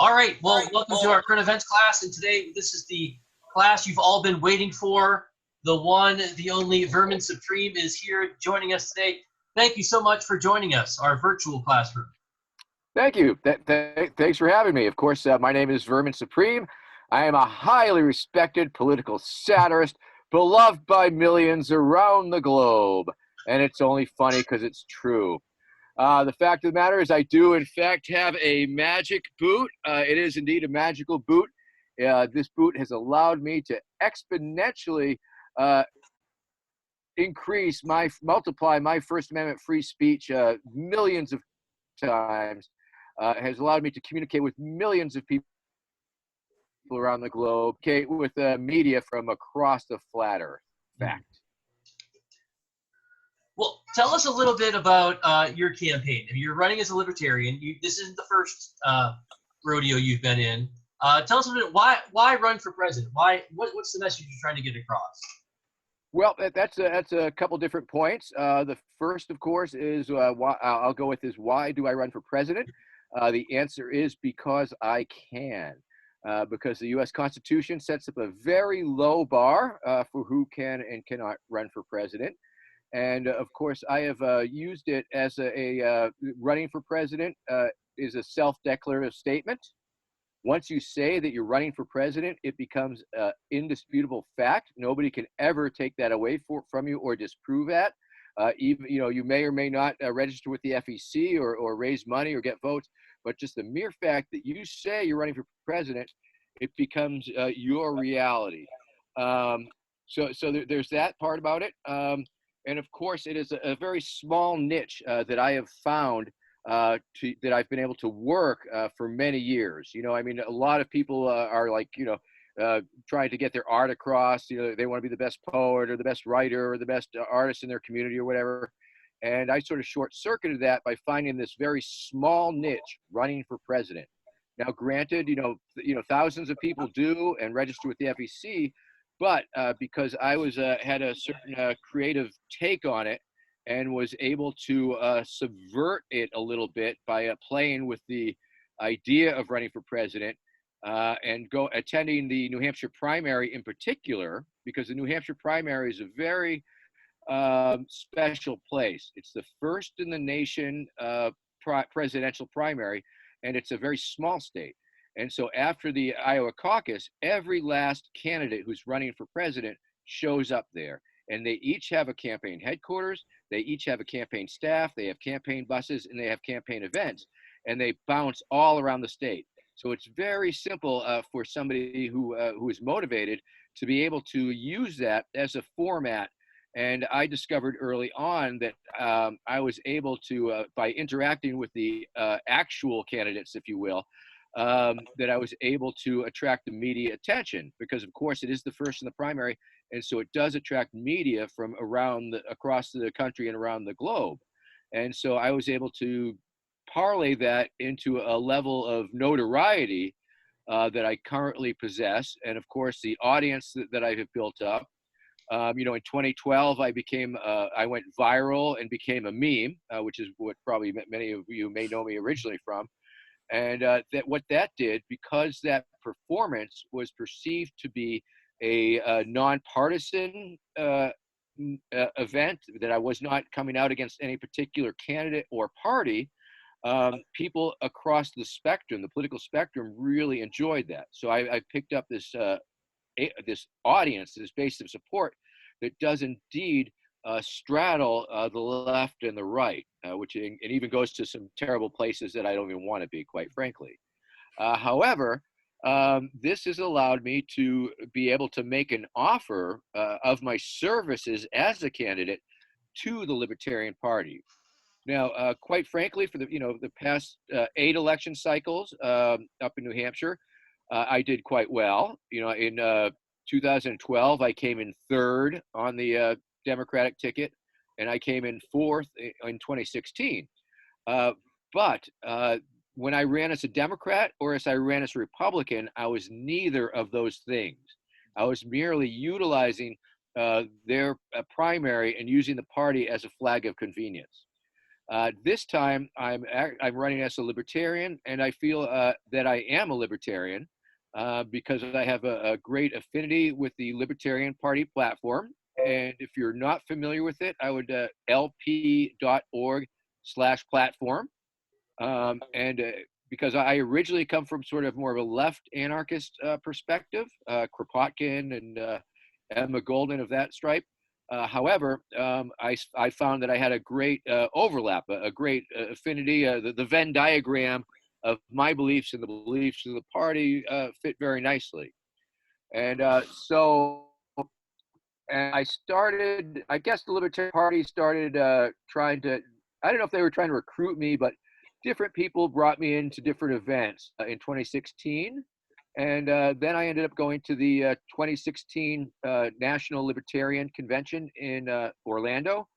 All right, well, welcome to our current events class, and today this is the class you've all been waiting for. The one, the only Vermin Supreme is here joining us today. Thank you so much for joining us, our virtual classroom. Thank you. Thanks for having me. Of course, my name is Vermin Supreme. I am a highly respected political satirist, beloved by millions around the globe. And it's only funny because it's true. The fact of the matter is I do, in fact, have a magic boot. It is indeed a magical boot. This boot has allowed me to exponentially multiply my First Amendment free speech millions of times. Has allowed me to communicate with millions of people around the globe, with media from across the flat earth. Fact. Well, tell us a little bit about your campaign. If you're running as a libertarian, this isn't the first rodeo you've been in. Tell us a bit, why run for president? What's the message you're trying to get across? Well, that's a couple different points. The first, of course, is I'll go with is why do I run for president? The answer is because I can. Because the U.S. Constitution sets up a very low bar for who can and cannot run for president. And of course, I have used it as running for president is a self-declarative statement. Once you say that you're running for president, it becomes indisputable fact. Nobody can ever take that away from you or disprove that. Even you may or may not register with the FEC or raise money or get votes, but just the mere fact that you say you're running for president, it becomes your reality. So there's that part about it. And of course, it is a very small niche that I have found that I've been able to work for many years. I mean, a lot of people are like, trying to get their art across. They want to be the best poet or the best writer or the best artist in their community or whatever. And I sort of short-circuited that by finding this very small niche, running for president. Now, granted, thousands of people do and register with the FEC, but because I had a certain creative take on it and was able to subvert it a little bit by playing with the idea of running for president and attending the New Hampshire primary in particular, because the New Hampshire primary is a very special place. It's the first in the nation presidential primary, and it's a very small state. And so after the Iowa caucus, every last candidate who's running for president shows up there. And they each have a campaign headquarters, they each have a campaign staff, they have campaign buses, and they have campaign events. And they bounce all around the state. So it's very simple for somebody who is motivated to be able to use that as a format. And I discovered early on that I was able to, by interacting with the actual candidates, if you will, that I was able to attract the media attention, because of course it is the first in the primary, and so it does attract media from across the country and around the globe. And so I was able to parlay that into a level of notoriety that I currently possess, and of course the audience that I have built up. In 2012, I went viral and became a meme, which is what probably many of you may know me originally from. And what that did, because that performance was perceived to be a nonpartisan event, that I was not coming out against any particular candidate or party, people across the spectrum, the political spectrum, really enjoyed that. So I picked up this audience, this base of support that does indeed straddle the left and the right, which it even goes to some terrible places that I don't even want to be, quite frankly. However, this has allowed me to be able to make an offer of my services as a candidate to the Libertarian Party. Now, quite frankly, for the past 8 election cycles up in New Hampshire, I did quite well. In 2012, I came in 3rd on the Democratic ticket, and I came in 4th in 2016. But when I ran as a Democrat or as I ran as a Republican, I was neither of those things. I was merely utilizing their primary and using the party as a flag of convenience. This time, I'm running as a libertarian, and I feel that I am a libertarian because I have a great affinity with the Libertarian Party platform. And if you're not familiar with it, I would lp.org/platform. And because I originally come from sort of more of a left anarchist perspective, Kropotkin and Emma Golden of that stripe. However, I found that I had a great overlap, a great affinity. The Venn diagram of my beliefs and the beliefs of the party fit very nicely. And and I started, I guess the Libertarian Party started trying to, I don't know if they were trying to recruit me, but different people brought me into different events in 2016. And then I ended up going to the 2016 National Libertarian Convention in Orlando,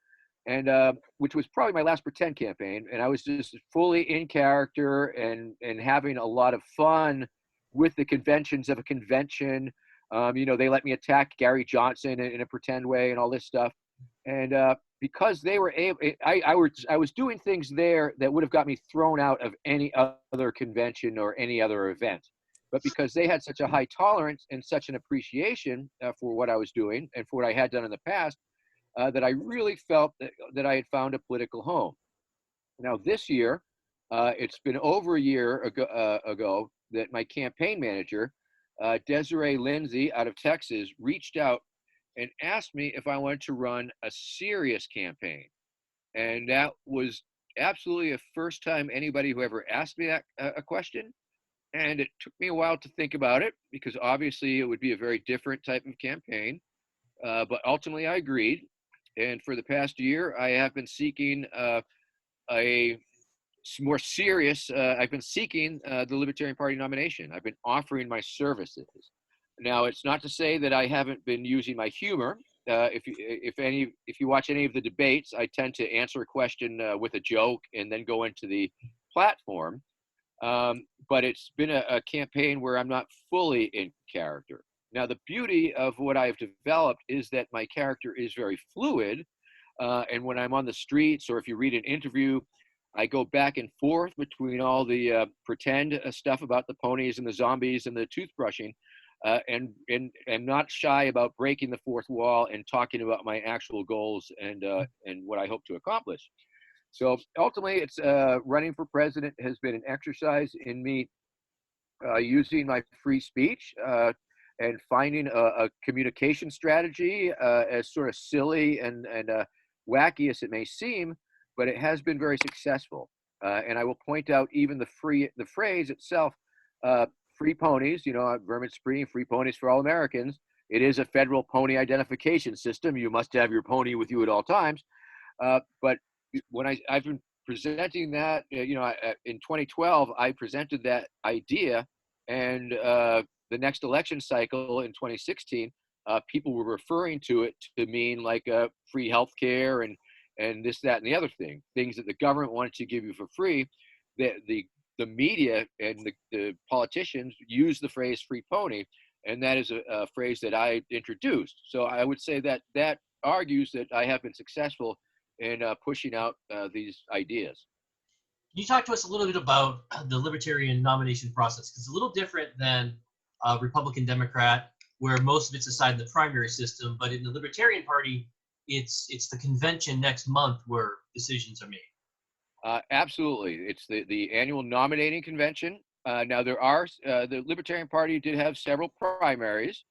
and which was probably my last pretend campaign. And I was just fully in character and having a lot of fun with the conventions of a convention. You know, they let me attack Gary Johnson in a pretend way and all this stuff. And because they were able, I was doing things there that would have got me thrown out of any other convention or any other event. But because they had such a high tolerance and such an appreciation for what I was doing and for what I had done in the past, that I really felt that I had found a political home. Now this year, it's been over a year ago that my campaign manager, Desiree Lindsay out of Texas, reached out and asked me if I wanted to run a serious campaign. And that was absolutely the first time anybody who ever asked me that a question. And it took me a while to think about it because obviously it would be a very different type of campaign. But ultimately I agreed. And for the past year, I have been seeking a more serious, I've been seeking the Libertarian Party nomination. I've been offering my services. Now, it's not to say that I haven't been using my humor. If you watch any of the debates, I tend to answer a question with a joke and then go into the platform. But it's been a campaign where I'm not fully in character. Now, the beauty of what I've developed is that my character is very fluid. And when I'm on the streets, or if you read an interview, I go back and forth between all the pretend stuff about the ponies and the zombies and the toothbrushing, and am not shy about breaking the fourth wall and talking about my actual goals and what I hope to accomplish. So ultimately, it's running for president has been an exercise in me using my free speech and finding a communication strategy, as sort of silly and wacky as it may seem, but it has been very successful. And I will point out even the phrase itself, free ponies, you know, Vermin Supreme, free ponies for all Americans. It is a federal pony identification system. You must have your pony with you at all times. But when I've been presenting that, you know, in 2012, I presented that idea, and the next election cycle in 2016, people were referring to it to mean like free health care and this, that, and the other things that the government wanted to give you for free. The media and the politicians use the phrase free pony, and that is a phrase that I introduced. So I would say that argues that I have been successful in pushing out these ideas. Can you talk to us a little bit about the Libertarian nomination process? Because it's a little different than Republican Democrat, where most of it's decided in the primary system, but in the Libertarian Party, it's the convention next month where decisions are made. Absolutely. It's the annual nominating convention. Now, there are, the Libertarian Party did have several primaries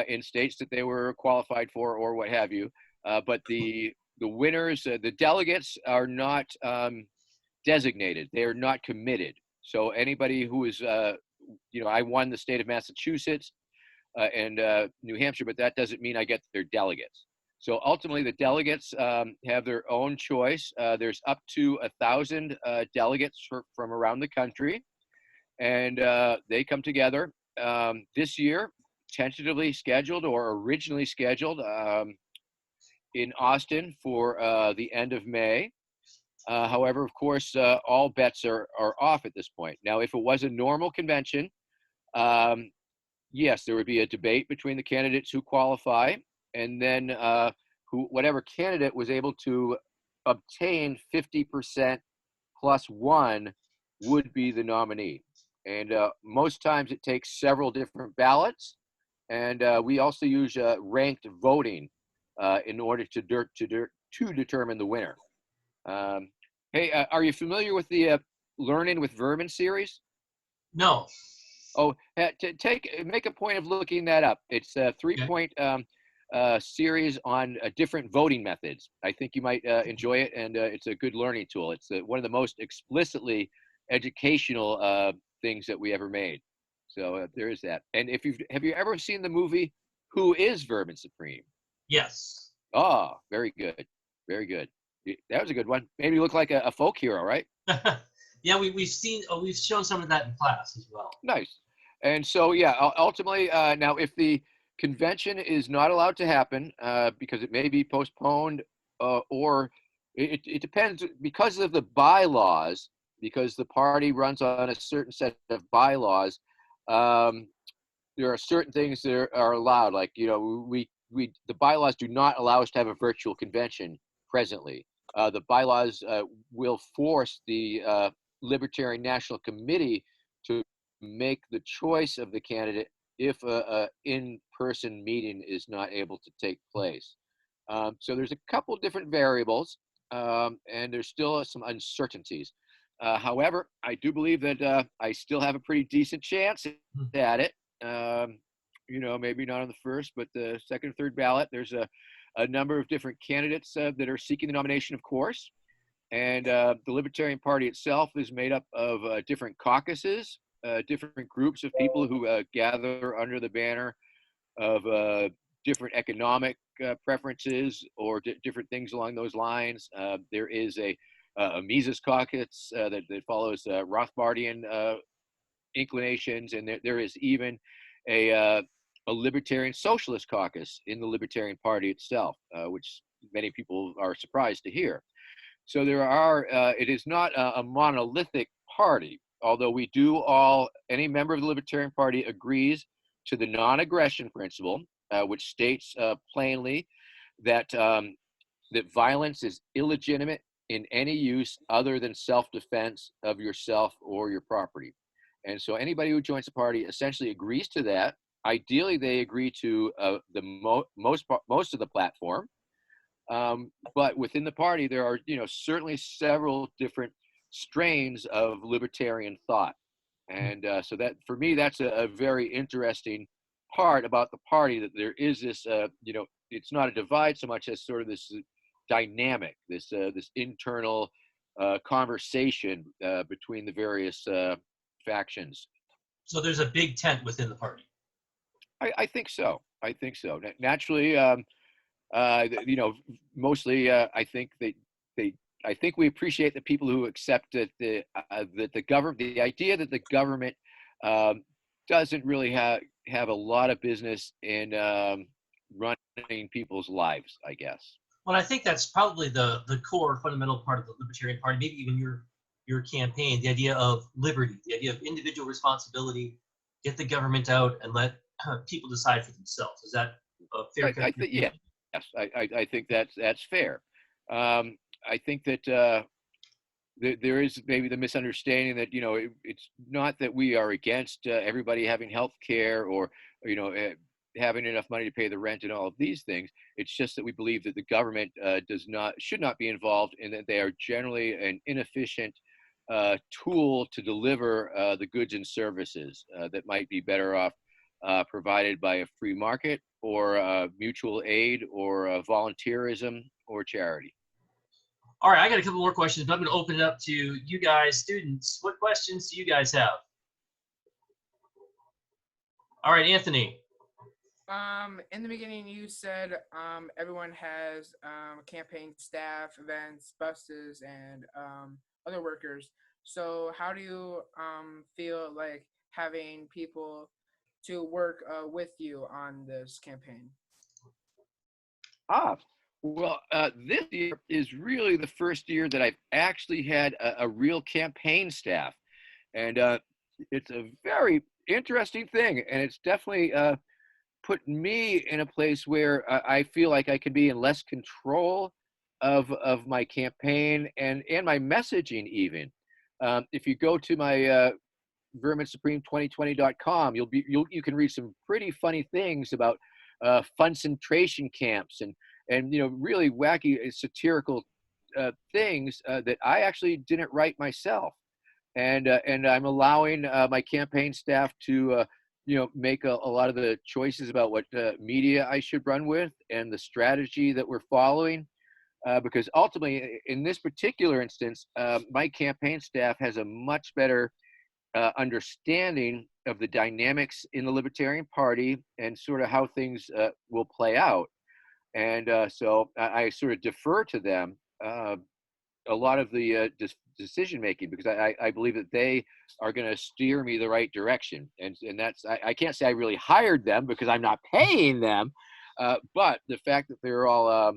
in states that they were qualified for or what have you. But the winners, the delegates are not designated. They are not committed. So anybody who is, you know, I won the state of Massachusetts and New Hampshire, but that doesn't mean I get their delegates. So ultimately, the delegates have their own choice. There's up to 1,000 delegates from around the country, and they come together this year, tentatively scheduled or originally scheduled in Austin for the end of May. However, of course, all bets are off at this point. Now, if it was a normal convention, yes, there would be a debate between the candidates who qualify, and then whatever candidate was able to obtained 50% plus one would be the nominee. And most times it takes several different ballots. And we also use ranked voting in order to determine the winner. Hey, are you familiar with the Learning with Vermin series? No. Oh, make a point of looking that up. It's a Okay. three-point series on different voting methods. I think you might enjoy it, and it's a good learning tool. It's one of the most explicitly educational things that we ever made. So there is that. And have you ever seen the movie Who is Vermin Supreme? Yes. Oh, very good, very good. That was a good one. Maybe you look like a folk hero, right? Yeah, we've shown some of that in class as well. Nice. And so, yeah, ultimately, now if the convention is not allowed to happen because it may be postponed or it depends because of the bylaws, because the party runs on a certain set of bylaws, there are certain things that are allowed. Like, the bylaws do not allow us to have a virtual convention presently. The bylaws will force the Libertarian National Committee to make the choice of the candidate if a in-person meeting is not able to take place. So there's a couple different variables, and there's still some uncertainties. However, I do believe that I still have a pretty decent chance at it. Maybe not on the first, but the second or third ballot. There's a number of different candidates that are seeking the nomination, of course. And the Libertarian Party itself is made up of different caucuses, different groups of people who gather under the banner of different economic preferences or different things along those lines. There is a Mises caucus that follows Rothbardian inclinations, and there is even a Libertarian Socialist caucus in the Libertarian Party itself, which many people are surprised to hear. So there are, it is not a monolithic party, although any member of the Libertarian Party agrees to the non-aggression principle, which states plainly that, that violence is illegitimate in any use other than self-defense of yourself or your property. And so anybody who joins the party essentially agrees to that. Ideally, they agree to most of the platform. But within the party, there are, certainly several different strains of libertarian thought. And so that, for me, that's a very interesting part about the party, that there is this, it's not a divide so much as sort of this dynamic, this internal conversation between the various factions. So there's a big tent within the party. I think so. I think so. Naturally, mostly I think I think we appreciate the people who accept that the idea that the government doesn't really have a lot of business in running people's lives, I guess. Well, I think that's probably the core fundamental part of the Libertarian Party, maybe even your campaign, the idea of liberty, the idea of individual responsibility, get the government out and let people decide for themselves. Is that a fair characterization? Yes, I think that's fair. I think that there is maybe the misunderstanding that it's not that we are against everybody having health care or having enough money to pay the rent and all of these things. It's just that we believe that the government should not be involved, and that they are generally an inefficient tool to deliver the goods and services that might be better off provided by a free market or mutual aid or volunteerism or charity. All right, I got a couple more questions, but I'm going to open it up to you guys, students. What questions do you guys have? All right, Anthony. In the beginning, you said everyone has campaign staff, events, buses, and other workers. So how do you feel like having people to work with you on this campaign? Well, this year is really the first year that I've actually had a real campaign staff. And it's a very interesting thing. And it's definitely put me in a place where I feel like I can be in less control of my campaign and my messaging even. If you go to my verminsupreme2020.com, you can read some pretty funny things about concentration camps and really wacky satirical things that I actually didn't write myself, and I'm allowing my campaign staff to make a lot of the choices about what media I should run with and the strategy that we're following. Because ultimately, in this particular instance, my campaign staff has a much better understanding of the dynamics in the Libertarian Party and sort of how things will play out. And so I sort of defer to them a lot of the decision making, because I believe that they are going to steer me the right direction. And that's, I can't say I really hired them because I'm not paying them, but the fact that they're all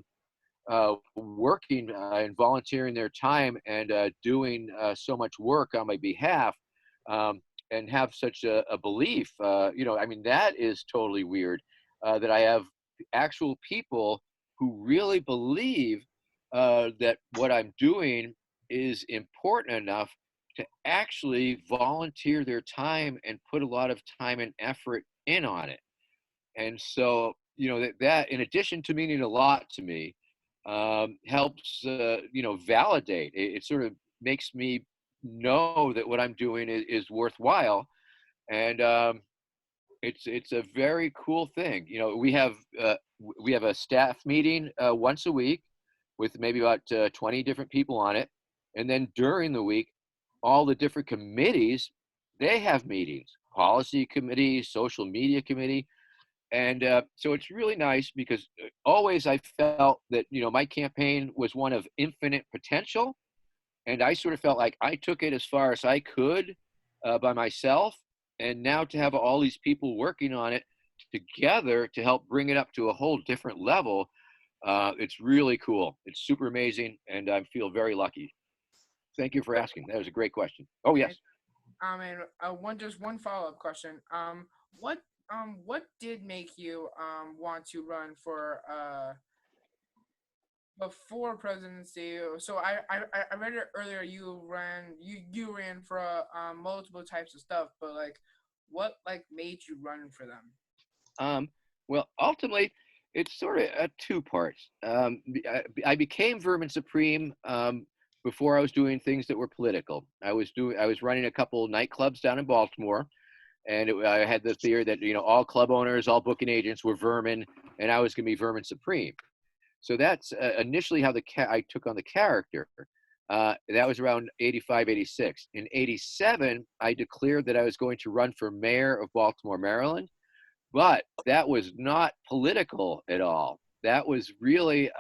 working and volunteering their time and doing so much work on my behalf, and have such a belief, I mean, that is totally weird, that I have actual people who really believe that what I'm doing is important enough to actually volunteer their time and put a lot of time and effort in on it. And so, that in addition to meaning a lot to me, helps, validate. It sort of makes me know that what I'm doing is worthwhile. And it's a very cool thing. We have a staff meeting once a week with maybe about 20 different people on it. And then during the week, all the different committees, they have meetings, policy committee, social media committee. And so it's really nice because always I felt that, my campaign was one of infinite potential. And I sort of felt like I took it as far as I could by myself. And now to have all these people working on it together to help bring it up to a whole different level, it's really cool. It's super amazing. And I feel very lucky. Thank you for asking. That was a great question. Oh, yes. And just one follow-up question. What did make you want to run for before presidency? So I read it earlier. You ran for multiple types of stuff, but what made you run for them? Well, ultimately, it's sort of two parts. I became Vermin Supreme before I was doing things that were political. I was running a couple nightclubs down in Baltimore, and I had the theory that all club owners, all booking agents were vermin, and I was going to be Vermin Supreme. So that's initially how I took on the character. That was around 85, 86. In 87, I declared that I was going to run for mayor of Baltimore, Maryland. But that was not political at all. That was really,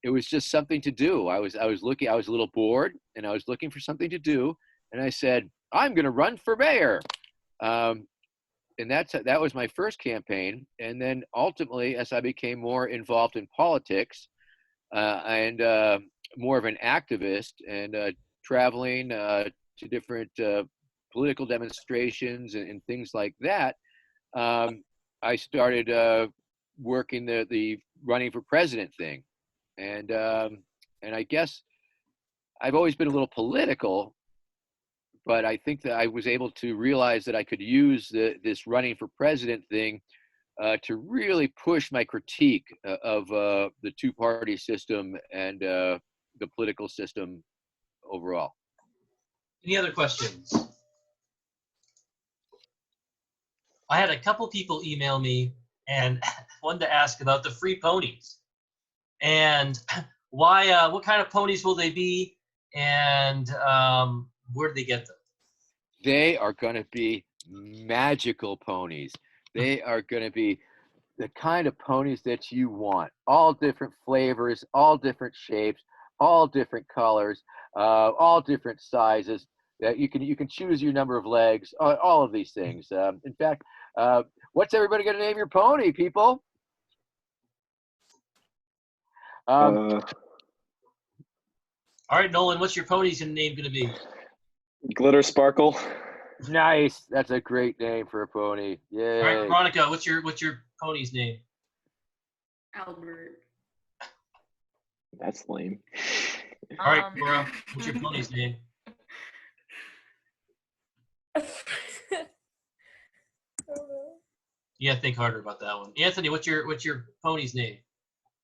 it was just something to do. I was a little bored, and I was looking for something to do. And I said, I'm going to run for mayor. And that was my first campaign. And then ultimately, as I became more involved in politics and more of an activist and traveling to different political demonstrations and things like that, I started working the running for president thing. And I guess I've always been a little political, but I think that I was able to realize that I could use this running for president thing to really push my critique of the two-party system and the political system overall. Any other questions? I had a couple people email me and wanted to ask about the free ponies and why. What kind of ponies will they be, and where do they get them? They are going to be magical ponies. They are going to be the kind of ponies that you want. All different flavors, all different shapes, all different colors, all different sizes. You can choose your number of legs, all of these things. In fact, what's everybody going to name your pony, people? All right, Nolan, what's your pony's name going to be? Glitter Sparkle. Nice. That's a great name for a pony. Yay. All right, Veronica, what's your pony's name? Albert. That's lame. All right, Um, Cora, what's your pony's name? You gotta think harder about that one. Anthony, what's your pony's name?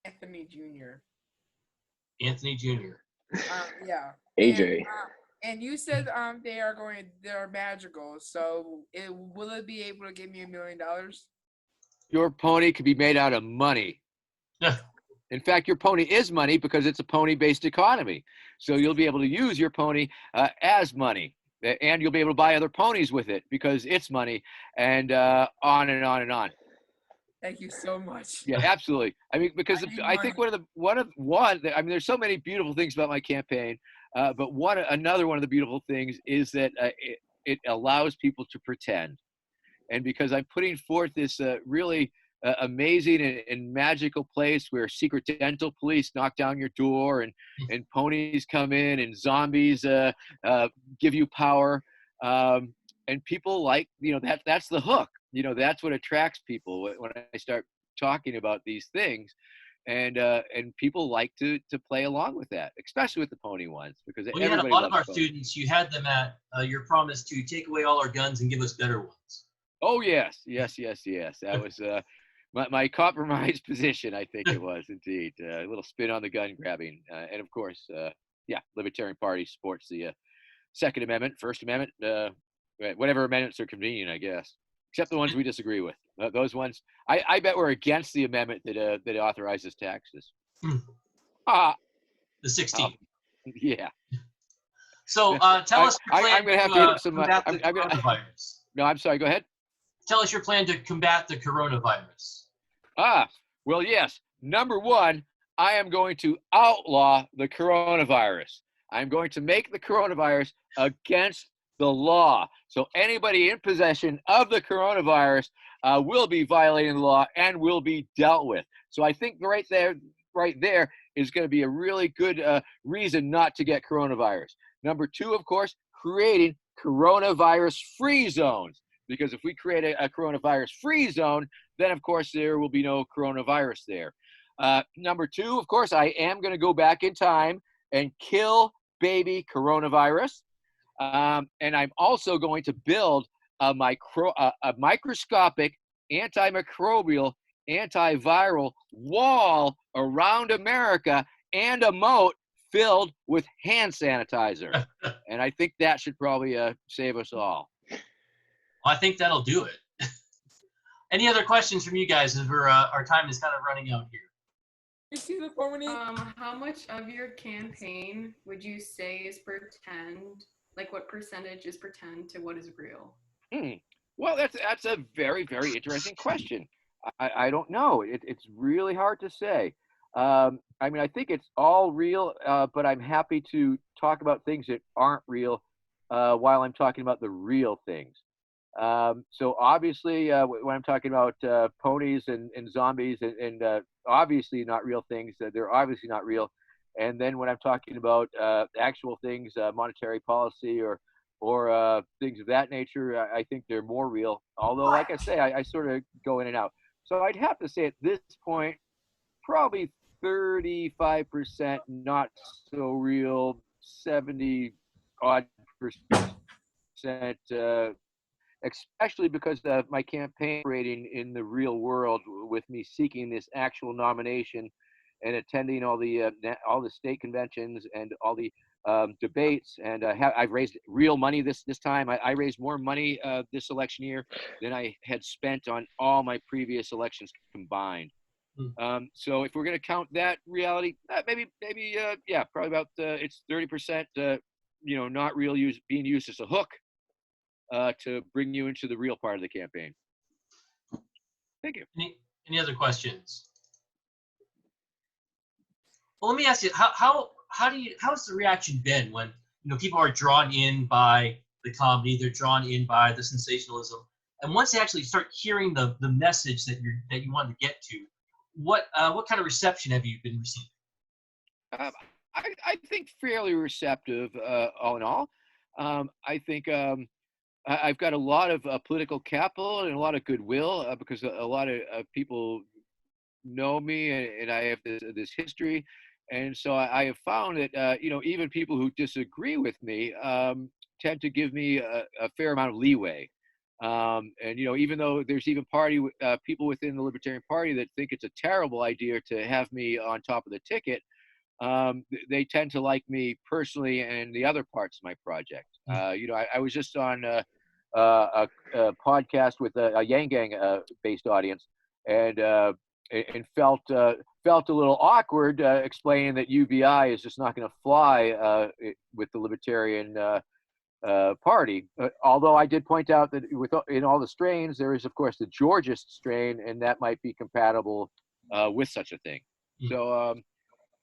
Anthony Jr. Anthony Jr. Yeah. AJ. And you said they're magical. So will it be able to give me $1 million? Your pony could be made out of money. In fact, your pony is money because it's a pony-based economy. So you'll be able to use your pony as money. And you'll be able to buy other ponies with it because it's money, and on and on and on. Thank you so much. Yeah, absolutely. I mean, because I need I more. think I mean, there's so many beautiful things about my campaign, but another one of the beautiful things is that it allows people to pretend. And because I'm putting forth this really amazing and magical place where secret dental police knock down your door and ponies come in and zombies give you power. And people like, that's the hook. That's what attracts people when I start talking about these things. And people like to play along with that, especially with the pony ones, because Well, you had a everybody lot of loves our ponies. students, you had them at your promise to take away all our guns and give us better ones. Oh, yes. That was my compromised position, I think it was, indeed. A little spin on the gun grabbing. And, of course, Libertarian Party supports the Second Amendment, First Amendment, whatever amendments are convenient, I guess, except the ones we disagree with. Those ones, I bet we're against the amendment that authorizes taxes. The 16th. Yeah. So tell us your plan I'm going to have to hit some. combat the coronavirus. No, I'm sorry. Go ahead. Tell us your plan to combat the coronavirus. Well, yes. Number one, I am going to outlaw the coronavirus. I'm going to make the coronavirus against the law. So anybody in possession of the coronavirus will be violating the law and will be dealt with. So I think right there is going to be a really good reason not to get coronavirus. Number two, of course, creating coronavirus-free zones. Because if we create a coronavirus-free zone, then, of course, there will be no coronavirus there. Number two, of course, I am going to go back in time and kill baby coronavirus. And I'm also going to build a microscopic, antimicrobial, antiviral wall around America and a moat filled with hand sanitizer. And I think that should probably save us all. Well, I think that'll do it. Any other questions from you guys as our time is kind of running out here? You see the pony? How much of your campaign would you say is pretend? Like, what percentage is pretend to what is real? Well, that's a very, very interesting question. I don't know. It's really hard to say. I mean, I think it's all real, but I'm happy to talk about things that aren't real while I'm talking about the real things. So obviously, when I'm talking about ponies and zombies and obviously not real things, they're obviously not real. And then when I'm talking about actual things, monetary policy or things of that nature, I think they're more real. Although, like I say, I sort of go in and out. So I'd have to say at this point, probably 35% not so real, 70-odd percent, especially because of my campaign rating in the real world with me seeking this actual nomination and attending all the state conventions and all the debates. And I've raised real money this time. I raised more money this election year than I had spent on all my previous elections combined. So if we're going to count that reality, maybe probably about it's 30%, not real being used as a hook to bring you into the real part of the campaign. Thank you. Any other questions? Well, let me ask you, how's the reaction been when people are drawn in by the comedy, they're drawn in by the sensationalism, and once they actually start hearing the message that you want to get to, what kind of reception have you been receiving? I think fairly receptive, all in all. I think I've got a lot of political capital and a lot of goodwill because a lot of people know me and I have this history. And so I have found that, even people who disagree with me tend to give me a fair amount of leeway. And, even though there's even people within the Libertarian Party that think it's a terrible idea to have me on top of the ticket, they tend to like me personally and the other parts of my project. I was just on a podcast with a Yang Gang based audience, and felt a little awkward explaining that UBI is just not going to fly with the Libertarian Party. Although I did point out that in all the strains, there is of course the Georgist strain, and that might be compatible with such a thing. So,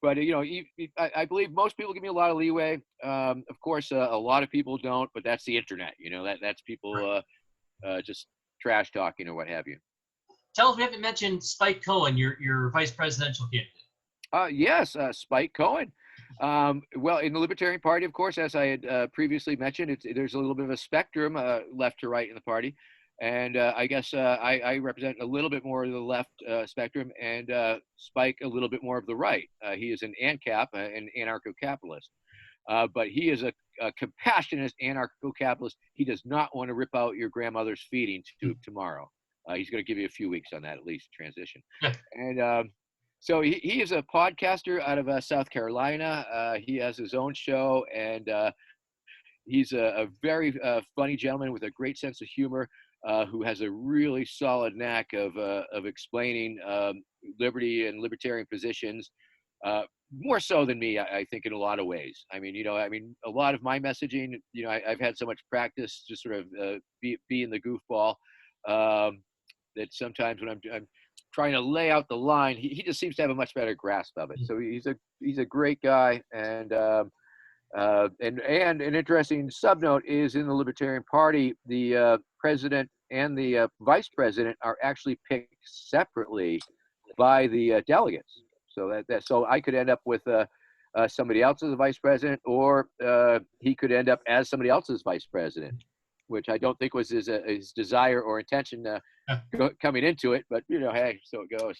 but I believe most people give me a lot of leeway. Of course, a lot of people don't, but that's the internet. That's people just trash talking or what have you. Tell us, we haven't mentioned Spike Cohen, your vice presidential candidate. Yes, Spike Cohen. Well, in the Libertarian Party, of course, as I had previously mentioned, there's a little bit of a spectrum left to right in the party. And I guess I represent a little bit more of the left spectrum, and Spike a little bit more of the right. He is an ANCAP, an anarcho-capitalist. But he is a compassionate anarcho-capitalist. He does not want to rip out your grandmother's feeding tube tomorrow. He's going to give you a few weeks on that, at least, transition. And so he is a podcaster out of South Carolina. He has his own show, and he's a very funny gentleman with a great sense of humor, who has a really solid knack of explaining liberty and libertarian positions, more so than me, I think, in a lot of ways. I mean, a lot of my messaging, I've had so much practice just sort of being the goofball, that sometimes when I'm trying to lay out the line, he just seems to have a much better grasp of it. So he's a great guy, and an interesting subnote is in the Libertarian Party, the president and the vice president are actually picked separately by the delegates. So so I could end up with somebody else as a vice president, or he could end up as somebody else's vice president, which I don't think was his desire or intention coming into it. But hey, so it goes.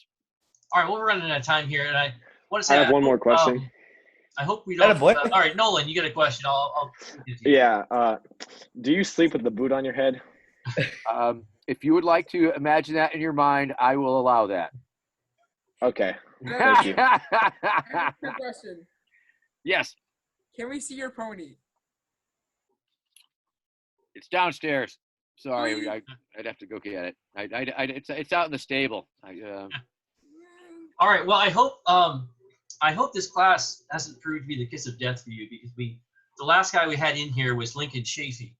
All right, we're running out of time here, and I want to say I have one more question. I hope we don't. All right, Nolan, you got a question? I'll get to you. Yeah. Do you sleep with the boot on your head? If you would like to imagine that in your mind, I will allow that. Okay. Thank you. Quick question. Yes. Can we see your pony? It's downstairs. Sorry, I'd have to go get it. It's out in the stable. All right. Well, I hope this class hasn't proved to be the kiss of death for you, because the last guy we had in here was Lincoln Chafee,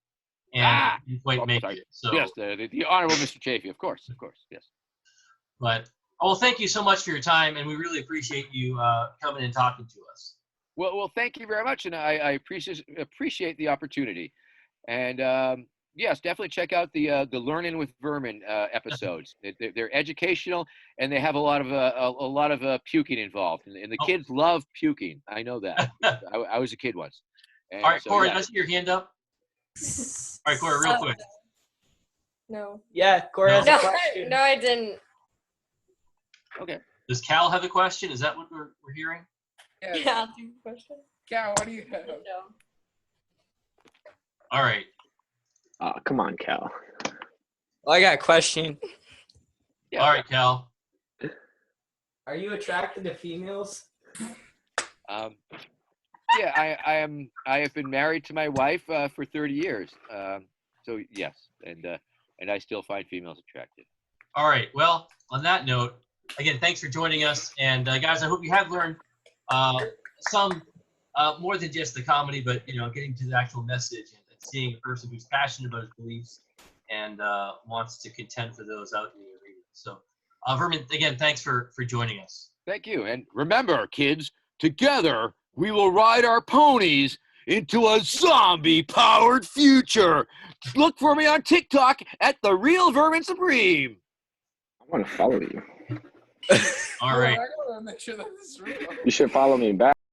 and he didn't quite make it. So yes, the honorable Mr. Chafee, of course, yes. But thank you so much for your time, and we really appreciate you coming and talking to us. Well, thank you very much, and I appreciate the opportunity. And yes, definitely check out the Learning with Vermin episodes. They're educational, and they have a lot of puking involved, and the kids love puking. I know that. I was a kid once. And all right, so, Corey, yeah. let's see your hand up. All right, Corey, real quick. No. Yeah, Corey has a question. No, I didn't. Okay. Does Cal have a question? Is that what we're hearing? Yeah. Yeah, do you have a question? Cal, what do you have? No. All right. Oh, come on, Cal. Well, I got a question. Yeah. All right, Cal. Are you attracted to females? Yeah, I have been married to my wife for 30 years. So yes, and I still find females attractive. All right. Well, on that note, again, thanks for joining us, and guys, I hope you have learned some more than just the comedy, but getting to the actual message and seeing a person who's passionate about his beliefs and wants to contend for those out in the arena. So, Vermin, again, thanks for joining us. Thank you, and remember, kids, together we will ride our ponies into a zombie-powered future. Look for me on TikTok at The Real Vermin Supreme. I want to follow you. All right. I want to make sure that this is real. You should follow me back.